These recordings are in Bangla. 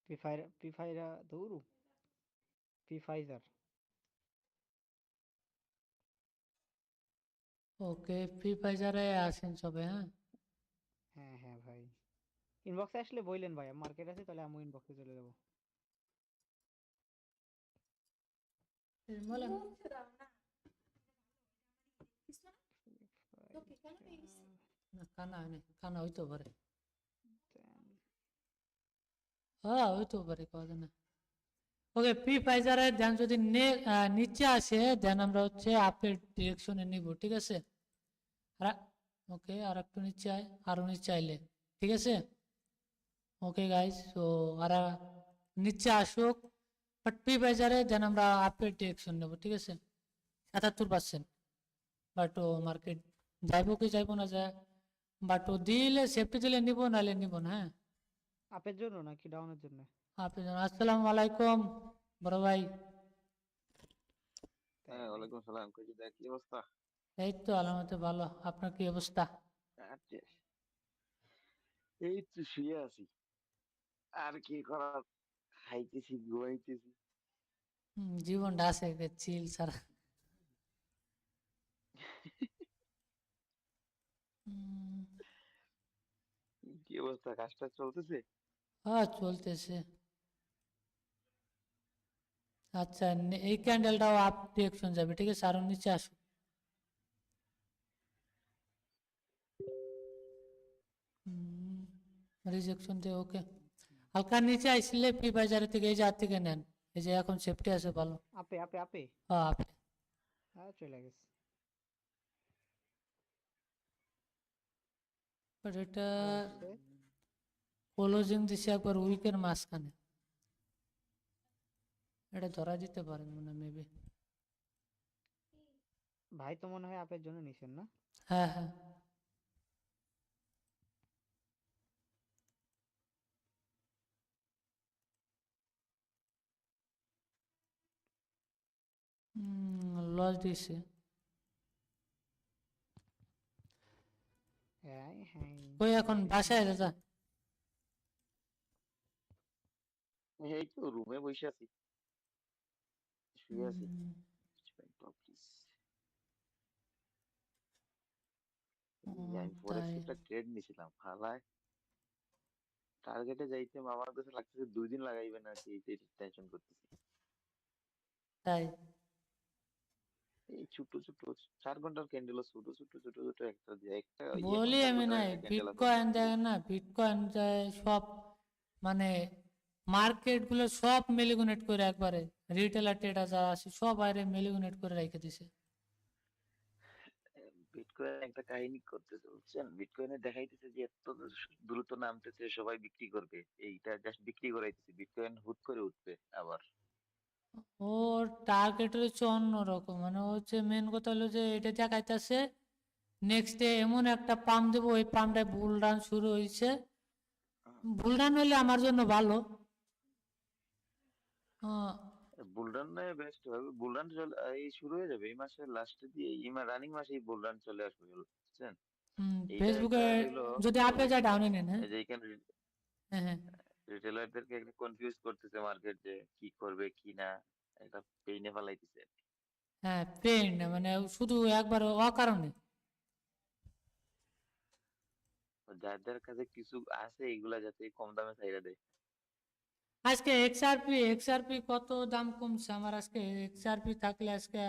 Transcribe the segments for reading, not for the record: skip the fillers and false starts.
পিফাইরা দৌড়ু পিফাইজার। ওকে, ফ্রি ফায়ারে আসেন সবে, হ্যাঁ। হ্যাঁ হ্যাঁ ভাই, ইনবক্সে আসলে বললেন ভাই, মার্কেট আছে তাহলে আমি ইনবক্সে চলে যাবো। বলেন। না, কানা হয়নি, কানা হইতে পারে। হ্যাঁ, হইতে পারে, কথা না। ওকে, ফ্রি ফায়ারে দেন যদি নিচে আসে, দেন আমরা হচ্ছে আপের ডিরেকশনে নিব, ঠিক আছে। ওকে, আর একটু নিচে আয়, আরো নিচে আইলে, ঠিক আছে। ওকে গাইস, তো আর নিচে আসুক, বাট ফ্রি ফায়ারে দেন আমরা আপের ডিরেকশন নেব, ঠিক আছে। ৭৭%। বাট ও মার্কেট যাইব কি যাইব না যায়, বাট ও দিলে সেফটি দিলে নিব, নাহলে নিব না, হ্যাঁ। আপের জন্য নাকি ডাউনের জন্য? আপনি আসসালামু আলাইকুম বড় ভাই। তাই হ্যাঁ, ভাই। ওয়ালাইকুম সালাম। কই দেখ কি অবস্থা? এই তো আলহামদুলিল্লাহ ভালো, আপনার কি অবস্থা? আচ্ছা, এই তো শুয়ে আছি। আর কি করার, খাইতেছি ঘুমাইতেছি। জীবনটা আছে চিল ছাড়া। উম, কি অবস্থা, কাজটা চলতেছে? হ্যাঁ চলতেছে। আচ্ছা, এই ক্যান্ডেলটাও আপ ডিরেকশন যাবে, ঠিক আছে, আরো নিচে আসো। রিজেকশন দিয়ে ওকে, হালকা নিচে আইসলে ফ্রি বাজার থেকে এই যে হাত থেকে নেন, এই যে এখন সেফটি আছে ভালো। আপে আপে আপে। হ্যাঁ আপনি। হ্যাঁ চলে গেছে। বাট এটা আর আসছে। ক্লোজিং দিছে একবার উইকের মাঝখানে, এটা ধরা দিতে পারেন মনে মেবি। ভাই তো মনে হয় আপের জন্য নিছেন না? হ্যাঁ হ্যাঁ। লস দিছে। হ্যাঁ হ্যাঁ। ওই এখন বাসায় দাদা। এই তো রুমে বসে আছি, শুয়ে আছি। আমি তাই? ফরেক্স একটা ট্রেড নিছিলাম, হালায় টার্গেটে যাইতে আমার কাছে লাগতেছে 2 দিন লাগাইবে না কি, টেনশন করতেছি। তাই? এই ছোট ছোট 4 ঘন্টার ক্যান্ডেল, ছোট ছোট ছোট ছোট একটা দিয়ে একটা এখন বলি আমি 4 ঘন্টার নাই, একটা ক্যান্ডেল আছে। বিটকয়েন দেখেন না, বিটকয়েন যায় সব, মানে মার্কেট গুলো সব মেলিগুনেট করে একবারে, রিটেলার ট্রেডার যারা আছে সব বাইরে মেলিগুনেট করে রেখে দিছে। বিটকয়েন একটা কাহিনী করতেছে বুঝছেন, বিটকয়েনে দেখাইতেছে যে এত দ্রুত নামতেছে, সবাই বিক্রি করবে, এইটা জাস্ট বিক্রি করাইতেছে, বিটকয়েন হুট করে উঠবে আবার। ওর টার্গেট হচ্ছে অন্যরকম, মানে হচ্ছে মেন কথা হলো যে এটা দেখাইতেছে নেক্সট ডে এমন একটা পাম্প দেবো, ওই পাম্পটায় বুল রান শুরু হয়েছে। বুল রান হলে আমার জন্য ভালো। আহ, বুলরান বেস্ট হবে, বুলরান এই শুরু হয়ে যাবে এই মাসের লাস্টে দিয়ে, এই রানিং মাসে এই বুলরান চলে আসবে বুঝছেন। এইটা ফেসবুকে একটা হইলো যদি আপে যায় ডাউনে নেন, হ্যাঁ। এই যে এখানে হ্যাঁ হ্যাঁ। রিটেলারদেরকে একটা কনফিউজ করতেছে মার্কেট, যে কি করবে কি না, একটা পেইনে ফেলাইতেছে। হ্যাঁ পেইন, মানে শুধু একবার অকারণে। যাদের কাছে কিছু আছে এগুলা যাতে কম দামে ছাইড়া দেয়। আজকে এক্সআরপি কত দাম কমছে আমার, আজকে এক্সআরপি থাকলে আজকে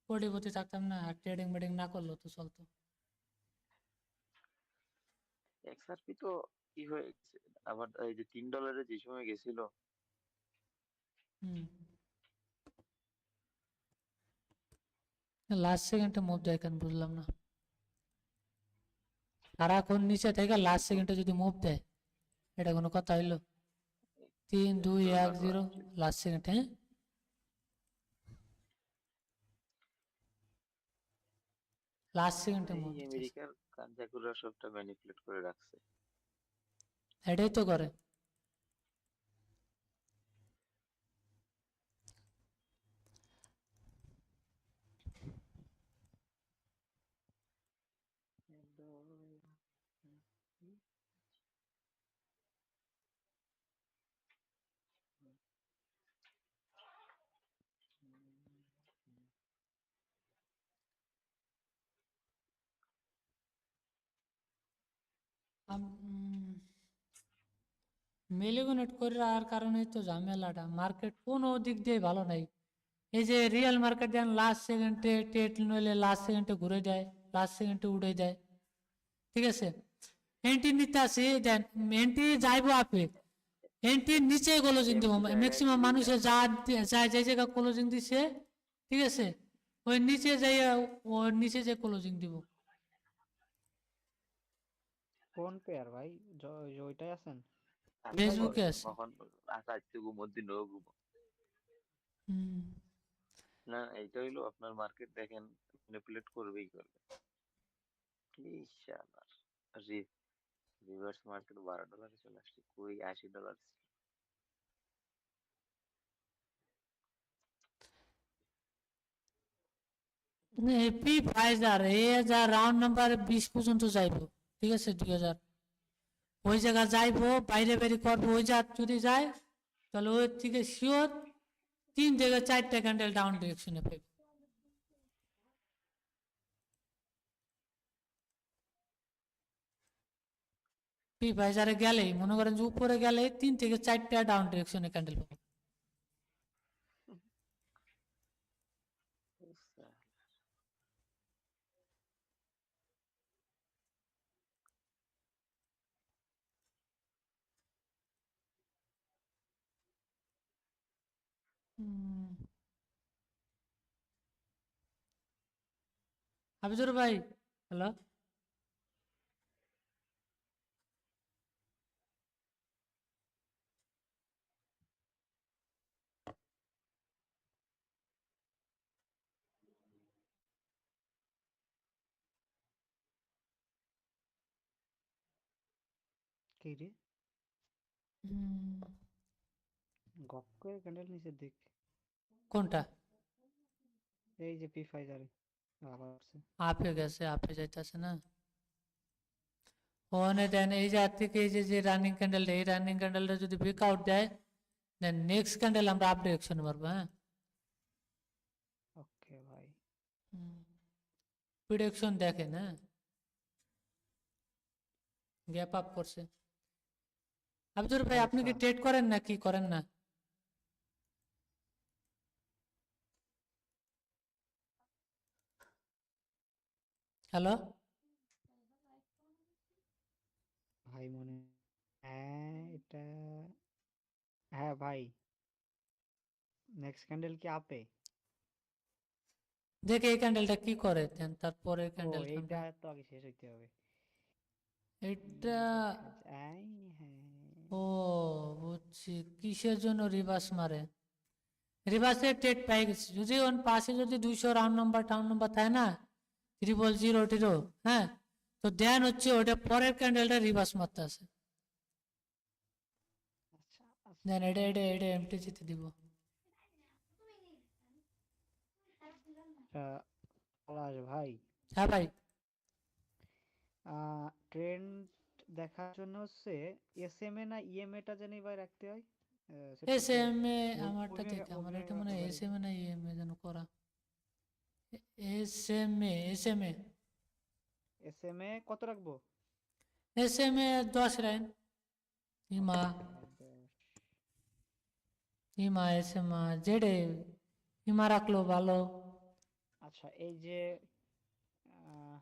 কোটিপতি থাকতাম না, ট্রেডিং মেডিং না করলেও তো চলতো। এক্সআরপি তো কি হয়ে গেছে আবার, এই যে $3 যে সময় গেছিল। হুম। লাস্ট সেকেন্ডে মুভ দেয় কেন বুঝলাম না, সারাক্ষণ নিচে থেকে এই লাস্ট তো সেকেন্ডে যদি মুভ দেয়, এটা কোনো কথা হইলো? 3-2-1-0 $1 লাস্ট সেকেন্ড, হ্যাঁ। লাস্ট সেকেন্ডে এই মুভ দিতেছে, আমেরিকার কাঞ্জাকুরা সবটা ম্যানিপুলেট করে রাখছে। এটাই তো করে। মেলিগুনেট করে রাখার কারণে তো ঝামেলাটা, মার্কেট কোনো দিক দিয়ে ভালো নাই। এই যে রিয়েল মার্কেট দেন লাস্ট সেকেন্ডে টেট নইলে লাস্ট সেকেন্ডে ঘুরে যায়, লাস্ট সেকেন্ডে উড়ে যায়, ঠিক আছে। এন্ট্রি নিতে আসি, দেন এন্ট্রি যাইবো আপে, এন্ট্রির নিচে ক্লোজিং দিব, ম্যাক্সিমাম মানুষের যায় যে জায়গা ক্লোজিং দিছে, ঠিক আছে, ওই নিচে যাই, ওর নিচে যে ক্লোজিং দিব। কোন পেয়ার ভাই? ওইটাই আছেন? ফেসবুকে আছে। কখন আজকে ঘুমোর দিন ও ঘুমো হুম। না, এইটা হইলো আপনার মার্কেট দেখেন ম্যানিপুলেট করবেই করবে। ইনশাআল্লাহ। রিভার্স মার্কেট $12 চলে আসছে, কই $80 ছিল। হ্যাপি ফাইজার এ যা রাউন্ড নাম্বার 20 পর্যন্ত যাইবো, ঠিক আছে, 2000 ওই জায়গা যাইবো, বাইরে বেরি করবো, ওই যা যদি যায় তাহলে ওই থেকে শিওর 3 থেকে 4টা ক্যান্ডেল ডাউন ডিরেকশনে পাইব। পি ফাইজারে গেলেই মনে করেন যে উপরে গেলে 3 থেকে 4টা ডাউন ডিরেকশনে ক্যান্ডেল পাবো। হাফিজুর ভাই, হ্যালো, কি রে? গপ করে ক্যান্ডেল নিচের দিক। কোনটা? এই যে পি ফাইজারে আবার আসছে। আপে গেছে, আপে যাইতেছে না ওখানে, দেন এই যে থেকে এই যে রানিং ক্যান্ডেলটা, এই রানিং ক্যান্ডেলটা যদি ব্রেকআউট দেয় দেন নেক্সট ক্যান্ডেল আমরা আপ ডিরেকশনে মারবো। হ্যাঁ, ওকে ভাই। প্রিডিকশন দেখেন, হ্যাঁ, গ্যাপ আপ করছে। আব্দুর ভাই আপনি কি ট্রেড করেন না কি করেন না? হ্যালো, ভাই মনে, হ্যাঁ এটা, হ্যাঁ ভাই, নেক্সট ক্যান্ডেল কি আপে? দেখে এই ক্যান্ডেলটা কি করে দেন, তারপরে ও ক্যান্ডেলটা এইটা তো আগে শেষ হইতে হবে। এটা। দেখা যায়, হ্যাঁ। ও বুঝছি কিসের জন্য রিভার্স মারে, রিভার্সের ট্রেড পাই গেছে, যদি ওর পাশে যদি 200 রাউন্ড নাম্বার টাউন নাম্বার থাকে না, 000, হ্যাঁ, তো দেন হচ্ছে ওটা পরের ক্যান্ডেলটা রিভার্স মারতে আছে, আচ্ছা দেন এটা এটা এটা এমটি জিতে দিব। পলাশ ভাই, হ্যাঁ ভাই, ট্রেন্ড দেখার জন্য হচ্ছে এসএমএ না ইএমএ টা জানি ভাই রাখতে হয়। সেটা এস হচ্ছে এম এ আমারটা থেকে, আমার ওভিএম এটা মনে হয় ভাই। এস এম এ না ইএম এ যেন করা, S M A, S M A, SMA কত রাখবো? এস এম এ 10 লাইন, ইমা ইমা এস এম আ জেডে, ইমা রাখলো ভালো। আচ্ছা এই যে আহ,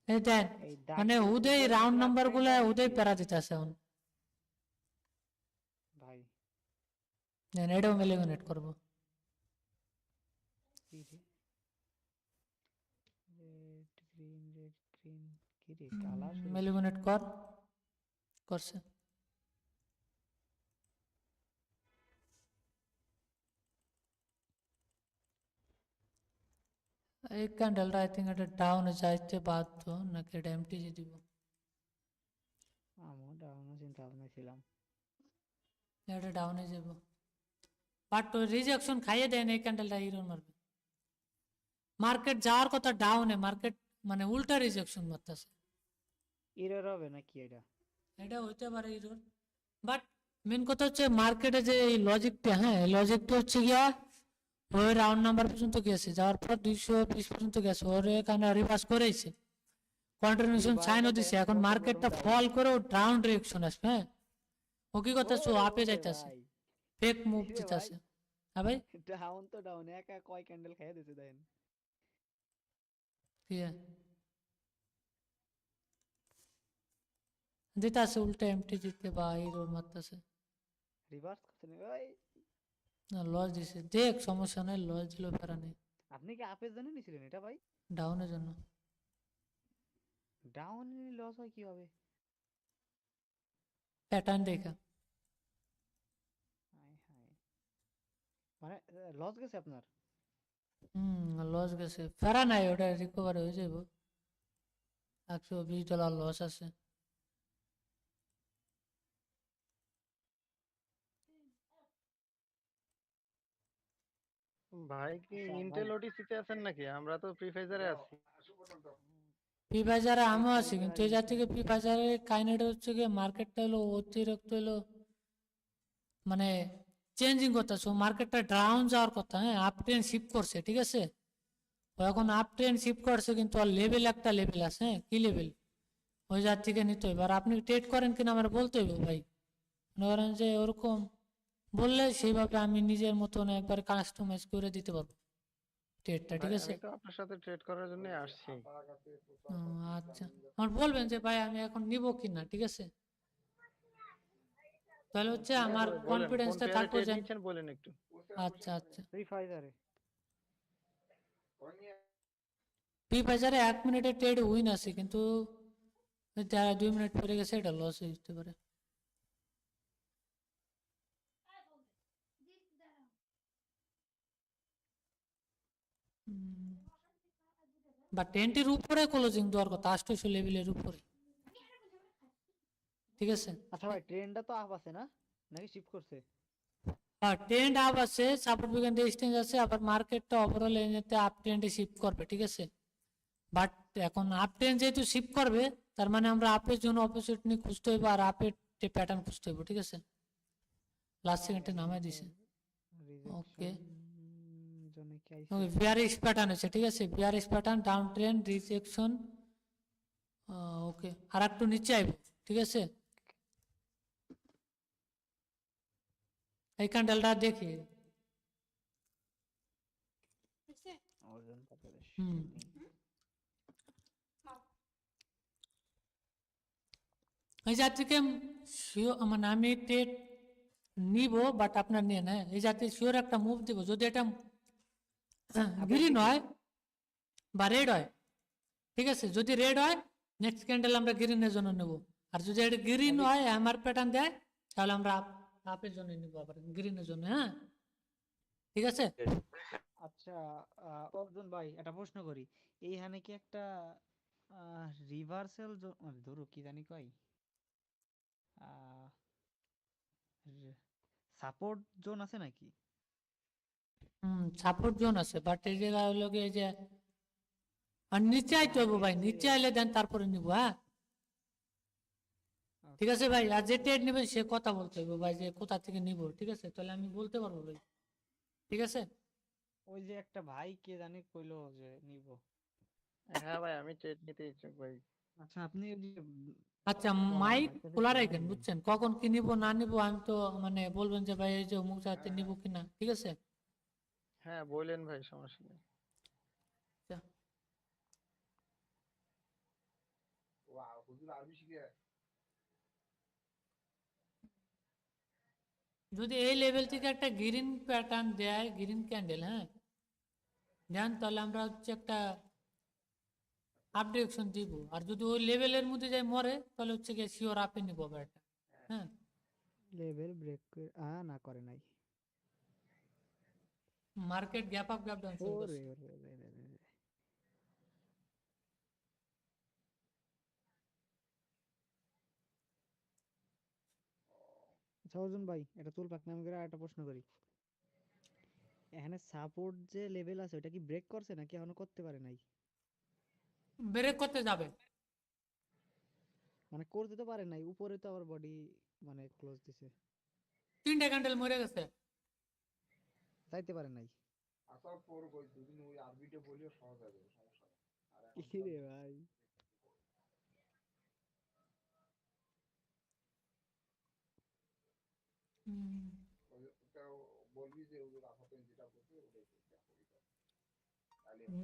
এই দেন এই মানে দাগের উদয় উপরে রাউন্ড যেগুলো নাম্বার আছে গুলা এটা উদয় কি প্যারা দিতেছে এখন, ভাই? দেন এটাও মেলিমিনেট করবো। কি রে, রেড গ্রিন কি রে, কালা শুরু হচ্ছে। মেলিমিনেট কর, করছে। এই ক্যান্ডেলটা আই থিঙ্ক এটা ডাউনে যাইতে বাধ্য, নাকি এটা এমটিজি দিব? আমিও ডাউন চিন্তা ভাবনা ছিলাম। এটা ডাউনে যাব, বাট রিজেকশন খাইয়ে দেন এই ক্যান্ডেলটা হিরো মারবে। মার্কেট যাওয়ার কথা ডাউনে, মার্কেট মানে উল্টা রিজেকশন মারতেছে। এরর হবে নাকি এটা? এটা হইতে পারে হিরোর, বাট মেন কথা হচ্ছে মার্কেটে যে এই লজিকটা, হ্যাঁ এই লজিকটা হচ্ছে গিয়া ওই রাউন্ড নাম্বার পর্যন্ত গেছে, যাওয়ার পর 220 পর্যন্ত গেছে, ওর এখানে রিভার্স করেছে, কন্টিনিউশন ভাই সাইনও এটা দিছে, দেন এখন কত মার্কেটটা গরম ফল ডাউন। করে ডাউন ডিরেকশন আসবে। হ্যাঁ, ও কি করতেছে, ও ওরে আপে ওরে যাইতেছে, ভাই, ফেক মুভ কিরে ভাই, দিতেছে। হ্যাঁ ভাই, ডাউন তো ডাউন, একা কয় ক্যান্ডেল খাইয়ে দিতে দেন। কি দিতেছে উল্টা এমটি জিতে বা হিরোর মারতেছে। রিভার্স করছেন ভাই। না লস দিছে, দেখ সমস্যা নেই, লস দিলেও ফেরা নেই, আপনি কি আপের জন্য নিছিলেন এটা ভাই? ডাউনের জন্য। ডাউন লস হয় কিভাবে? প্যাটার্ন দেখা। হায় হায়, মানে লস গেছে আপনার? লস গেছে, ফেরা নাই, ওটা রিকভার হয়ে যাব। $120 লস আছে। ভাই কি আচ্ছা ভাই, ইন্টেল ওটিসিতে আছেন নাকি? আমরা তো ফ্রি ফায়ারে আছি। ফ্রি বাজারে ফ্রি আমিও আছি, ফায়ার কিন্তু এই জার থেকে ফ্রি বাজারে কাইনেটা হচ্ছে গিয়ে মার্কেটটা হলো অতিরিক্ত হলো, মানে চেঞ্জিং করতেছে, মার্কেটটা ডাউন যাওয়ার কথা, হ্যাঁ আপ ট্রেন্ড শিফট করছে, ঠিক আছে। ও এখন আপ ট্রেন্ড শিফট করছে, কিন্তু আর লেভেল একটা লেভেল আছে, হ্যাঁ কি লেভেল, ওই জার থেকে নিতে হইবে। আর আপনি ট্রেড করেন কিনা আমার বলতে হইব ভাই, মনে করেন যে ওরকম বললে সেইভাবে আমি নিজের মতন একবার কাস্টমাইজ করে দিতে পারবো ট্রেডটা, ভাই ঠিক আছে। আমি তো আপনার সাথে ট্রেড করার জন্য আসছি। আচ্ছা, আমার বলবেন যে ভাই আমি এখন নিব কিনা, ঠিক আছে, তাহলে হচ্ছে আমার বলেন কোন কনফিডেন্সটা পেয়ারে থাকবো ট্রেড যে নিচ্ছেন বলেন একটু। আচ্ছা আচ্ছা। ফ্রি ফায়ারে। ফ্রি বাজারে 1 মিনিটের ট্রেড উইন আছে, কিন্তু 2 মিনিট পরে গেছে, এটা লস হয়ে যেতে পারে। বা 10-টির উপরে ক্লোজিং দেওয়ার কথা, 800 লেভেলের উপরে, ঠিক আছে। আচ্ছা ভাই, ট্রেনটা তো আপ আছে না, নাকি শিফট করছে? আর ট্রেন্ড আপ আছে, সাপোর্ট বিজ্ঞান এক্সচেঞ্জ আছে, আবার মার্কেটটা ওভারঅল এতে আপ ট্রেন্ডে শিফট করবে, ঠিক আছে। বাট এখন আপ ট্রেন্ড যেহেতু শিফট করবে, তার মানে আমরা আপের জন্য অপরচুনিটি খুঁজতে হইব, আর আপের প্যাটার্ন খুঁজতে হইব, ঠিক আছে। লাস্ট সেকেন্ডে নামাই দিছে। ওকে, রিজেকশন জন্য কি আইছে? ওকে বিয়ারিশ প্যাটার্ন আছে, ঠিক আছে, bearish pattern, down trend, rejection. Okay, আর একটু নিচে আইব, ঠিক আছে। এই ক্যান্ডেলটা দেখি। অর্জন পাতারে হুম, এই জাত থেকে মানে আমি ট্রেড নিব, বাট আপনার নিয়ে না, এই জাতীয় শিওর একটা মুভ দিব, যদি এটা গ্রিন হয় বা রেড হয়, ঠিক আছে। যদি রেড হয়, নেক্সট ক্যান্ডেল আমরা গ্রিনের জন্য নেব। আর যদি এটা গ্রিন আবে, হয়, আমার প্যাটার্ন দেয়, তাহলে আমরা আপের জন্য নিব, আবার গ্রিনের জন্য, হ্যাঁ ঠিক আছে। আচ্ছা অর্জুন ভাই একটা প্রশ্ন করি, এইখানে কি একটা রিভার্সাল ধরো কি জানি কয়, সাপোর্ট জোন আছে নাকি? সাপোর্ট জোন আছে, বাট এই জায়গায় হলো গিয়ে যে, আর নিচে যে আইতে হবে আগের ভাই, যে নিচে আইলে দেন তারপরে নিব, হ্যাঁ ঠিক আছে ভাই। আর যে ট্রেড নেবে সে কথা বলতে হবে ভাই, যে কোথা থেকে নিব, ঠিক আছে, তাহলে আমি বলতে পারবো ভাই, ঠিক আছে। ওই যে একটা ভাই কে জানি কইলো যে নিব। হ্যাঁ ভাই আমি ট্রেড নিতে ইচ্ছুক ভাই। আচ্ছা আপনি ওই যে আচ্ছা, বলেন মাইক ভাই তাহলে খোলা শুনে রাখেন, নিই। বুঝছেন, কখন কি নিব না নিব আমি তো মানে বলবেন যে ভাই এই যে অমুক জায়গাতে নিব কিনা, ঠিক আছে। হ্যাঁ বলেন ভাই, সমস্যা নেই। আচ্ছা, যদি এই লেভেল থেকে একটা গ্রিন প্যাটার্ন দেয়, গ্রিন ক্যান্ডেল, হ্যাঁ দেন, তাহলে আমরা হচ্ছে একটা আপ ডিরেকশন দিব। আর যদি ওই লেভেলের মধ্যে যাই মরে, তাহলে হচ্ছে গিয়ে শিওর আপে নিব আবার একটা, হ্যাঁ। লেভেল ব্রেক না করে নাই। Market gap up gap down শুরু ওরে করছে। ওরে ওরে ওরে ওরে। আচ্ছা অর্জুন ভাই, এটা চুল পাক নাম করে একটা প্রশ্ন করি, এখানে সাপোর্ট যে লেভেল আছে ওটা কি ব্রেক করছে নাকি এখনো করতে পারে নাই? ব্রেক করতে যাবে। মানে করতে তো পারে নাই, উপরে তো আবার বডি মানে ক্লোজ দিছে, 3টা ক্যান্ডেল মরে গেছে। যাইতে পারে নাই। কি রে ভাই,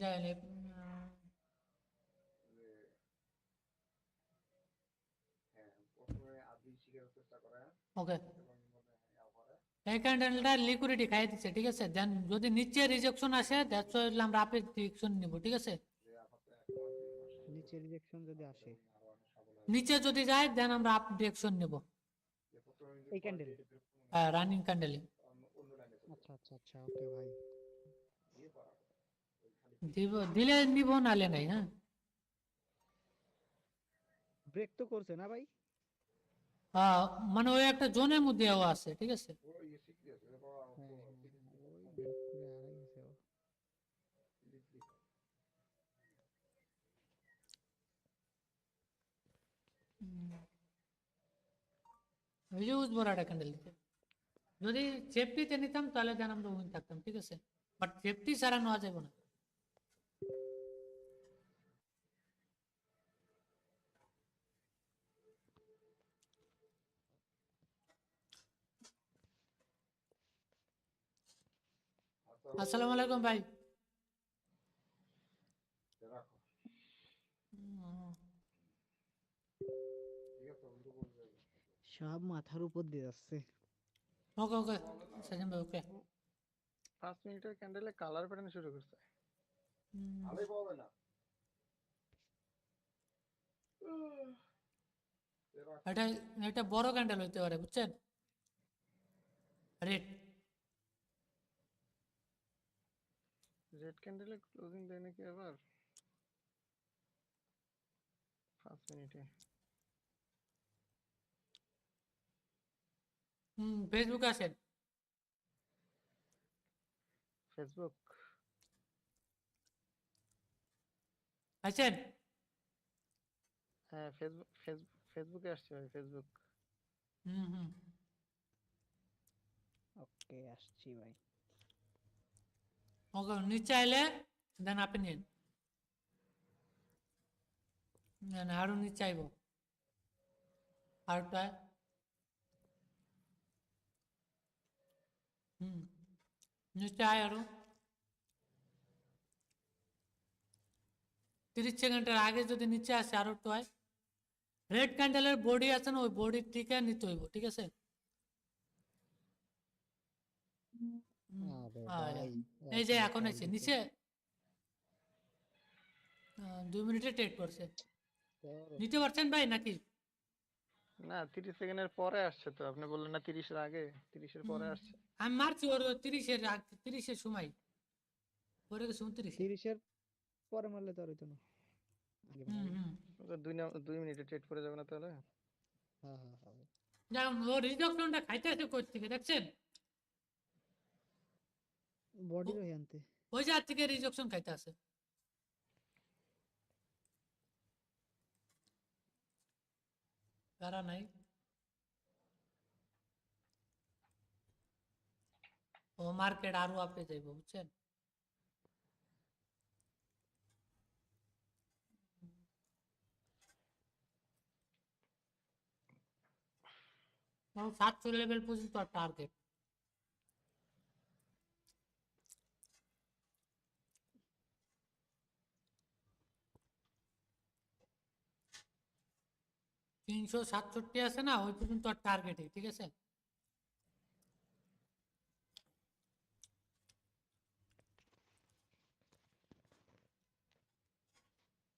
জানি ওকে এই ক্যান্ডেলটা লিকুইডিটি খাই দিচ্ছে ঠিক আছে দেন যদি নিচে রিজেকশন আসে দ্যাটস ওয়াই আমরা আপের ডিরেকশন নিব ঠিক আছে নিচে রিজেকশন যদি আসে নিচে যদি যায় দেন আমরা আপ ডিরেকশন নিব এই ক্যান্ডেল রানিং ক্যান্ডেলে আচ্ছা আচ্ছা আচ্ছা ওকে ভাই দিলে নিব নালে নাই হ্যাঁ ব্রেক তো করছে না ভাই মানে ওই একটা জোনের মধ্যে ও আছে ঠিক আছে হ্যাঁ হ্যাঁ হ্যাঁ, ওই ব্রেক করে আড়াই গেছে ও। ওই যে বড়টা ক্যান্ডেল দিতে যদি সেফটিতে নিতাম তাহলে দেন আমরা উইন থাকতাম ঠিক আছে বাট সেফটি ছাড়া নেওয়া যাবে না আসসালামু আলাইকুম ভাই সব মাথার উপর দিয়ে যাচ্ছে ওকে ওকে সাজান ভাই ওকে 5 মিনিটের ক্যান্ডেলে কালার প্যাটার্ন শুরু করছে এটা এটা বড় ক্যান্ডেল হইতে পারে বুঝছেন রেড রেড ক্যান্ডেলে ক্লোজিং দেয় নাকি আবার 5 মিনিটে ফেসবুকে আসেন ফেসবুক আছেন হ্যাঁ ফেসবুকে আসছে ভাই ফেসবুক হুম ওকে আসছি ভাই ওকে নিচে আইলে দেন আপনি নিন দেন আরো নিচে আইব আরটা নিচে আয় আরো 30 সেকেন্ডের আগে যদি নিচে আসে আরো একটু আয় রেড ক্যান্ডেলের বডি আছে না ওই বডির থেকে নিতে হইব ঠিক আছে আরে আয়, ভাই এই যে এখনো এখন চাল আছে দিছে। নিচে 2 মিনিটে ট্রেড করছে বড়। নিতে পারছেন ভাই নাকি না 30 সেকেন্ডের পরে আসছে তো আপনি বললেন না 30 এর আগে 30 এর পরে আসছে আমি মারছি ওর 30-এর সময় পরে গেছে 29 30-এর পরে মারলে তো আর হইতো না আগে মারলে। তো 2 মিনিটে ট্রেড করে যাবে না তাহলে হ্যাঁ হ্যাঁ হ্যাঁ যেমন ও রিজেকশনটা খাইতে আছে কই থেকে দেখছেন বডি রই আনতে ওই যে আর থেকে রিজেকশন খাইতে আছে প্যারা নাই ও মার্কেট আরো আপে যাইব বুঝছেন ও 700 লেভেল পর্যন্ত টার্গেট তিনশো 67 আছে না ওই পর্যন্ত টার্গেটে ঠিক আছে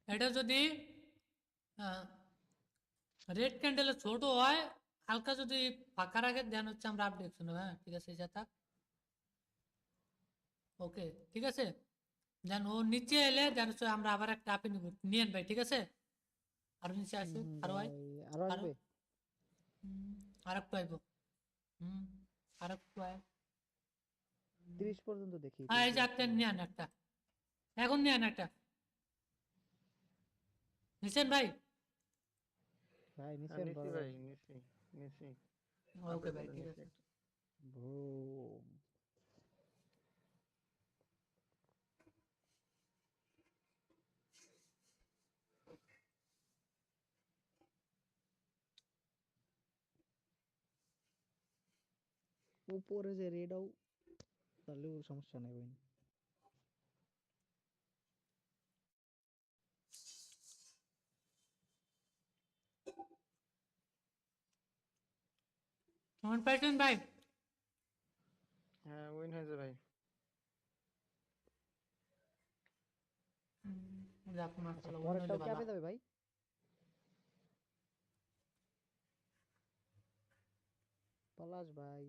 এটা যদি রেড ক্যান্ডেলে ছোট হয় হালকা যদি ফাঁকা রাখে দেন হচ্ছে আমরা আপডেট শুনবো হ্যাঁ ঠিক আছে যা থাক ওকে ঠিক আছে দেন ও নিচে এলে দেন হচ্ছে আমরা আবার একটা আপে নিব নিয়েন ভাই ঠিক আছে আরো নিচে আসে আরো হয় আরো আসবে আর একটু আইব আর একটু আয় 30 পর্যন্ত দেখি হ্যাঁ এই যে একটা নেন একটা এখন নেন একটা নিছেন ভাই ভাই নিচে নিছি ভাই নিছি ওকে ভাই ঠিক আছে বুম উপরে যে রেড তাহলেও সমস্যা নাই ভাই। কেমন পাইছেন ভাই? হ্যাঁ উইন হয়েছে ভাই। যাক আচ্ছা মাশাআল্লাহ, উইন হইলে পরেরটাও ভালো। ক্যাপে যাবে ভাই? পলাশ ভাই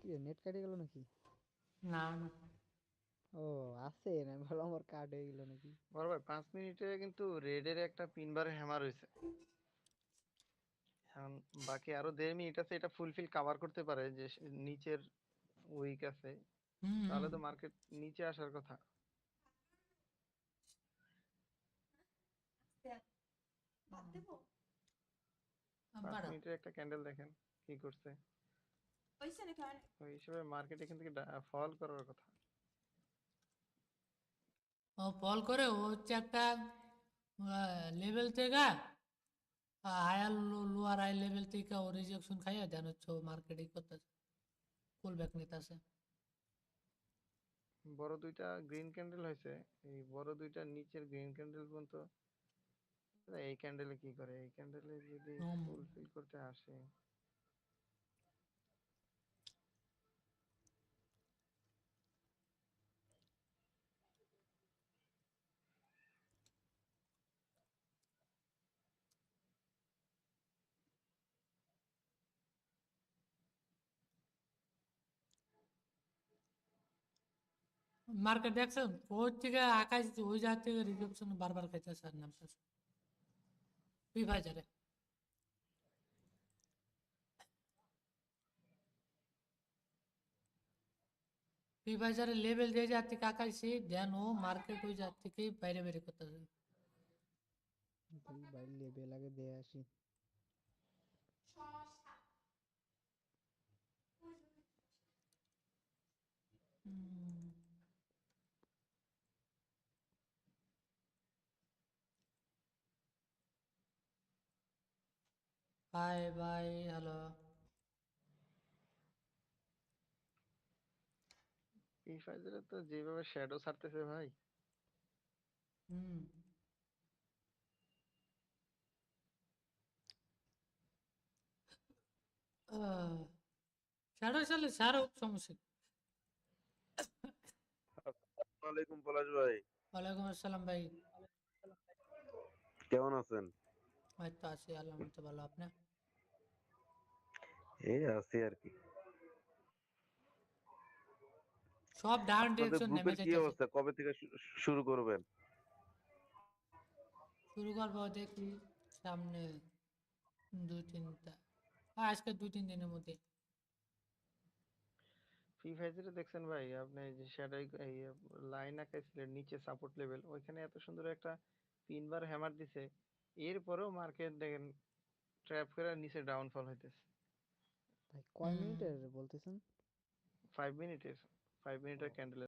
কি নেট কেটে গেল নাকি? না না, ও আছে না, আমি ভাবলাম আমার কার্ড হয়ে গেল নাকি। বড় ভাই 5 মিনিটে কিন্তু রেডের একটা পিনবার হ্যামার হয়েছে। এখন বাকি আরো 1.5 মিনিট আছে, এটা ফুলফিল কভার করতে পারে যে নিচের উইক আছে, তাহলে তো মার্কেট নিচে আসার কথা। পাঁচ বাড়া। মিনিটের একটা ক্যান্ডেল দেখেন কি করছে, ওই হিসেবে মার্কেট এখান থেকে ফল করার কথা। ও ফল করে, ও হচ্ছে একটা লেভেল থেকে হায়ার লোয়ার হাই লেভেল থেকে ও রিজেকশন খাইয়া দেন হচ্ছে ও মার্কেটে করতেছে, ফুল ব্যাক নিতেছে। বড় দুইটা গ্রিন ক্যান্ডেল হয়েছে, এই বড় দুইটা নিচের গ্রিন ক্যান্ডেল পর্যন্ত। এই ক্যান্ডেলে কি করে, এই ক্যান্ডেলে যদি ফুলফিল করতে আসে। মার্কেট দেখছেন ওর থেকে আকাশ ওই জায়গা থেকে রিজেকশন বারবার খাইতেছে আর নামতেছে ফ্রি ফায়ারে। ফ্রি ফায়ারের লেভেল যে জায়গা থেকে আকাইছি দেন ও মার্কেট ওই জায়গা থেকেই বাইরে বাইরে করতেছে। ভাই ভাই লেবেল আগে দিয়ে আসি। Bye bye, hello. ফ্রি ফায়ারে তো যেভাবে শ্যাডো ছাড়তেছে ভাই, হুম, ছাড়ো চলে ছাড়ো, সমস্যা নেই। ওয়ালাইকুম পলাশ ভাই, ওয়ালাইকুম আসসালাম ভাই। কেমন আছেন? হয়তো আছি আলহামদুলিল্লাহ, ভালো। আপনি? এই আছি আর কি। সব ডাউন আপনাদের ডিরেকশন নেমে গ্রুপের কি যাইতেছে। অবস্থা, কবে থেকে শুরু করবেন? শুরু করবো দেখি সামনে 2-3টা, আজকে 2-3 দিনের মধ্যে। ফ্রি ফায়ারে দেখছেন ভাই আপনি যে শ্যাডো এই লাইন আঁকাইছিলেন নিচে সাপোর্ট লেভেল, ওইখানে এত সুন্দর একটা তিনবার হ্যামার দিছে, এরপরেও মার্কেট দেখেন ট্র্যাপ করে নিচে ডাউনফল হইতেছে। ভাই কয় হুম। মিনিটের বলতেছেন? 5 মিনিটের, 5 মিনিটের ক্যান্ডেল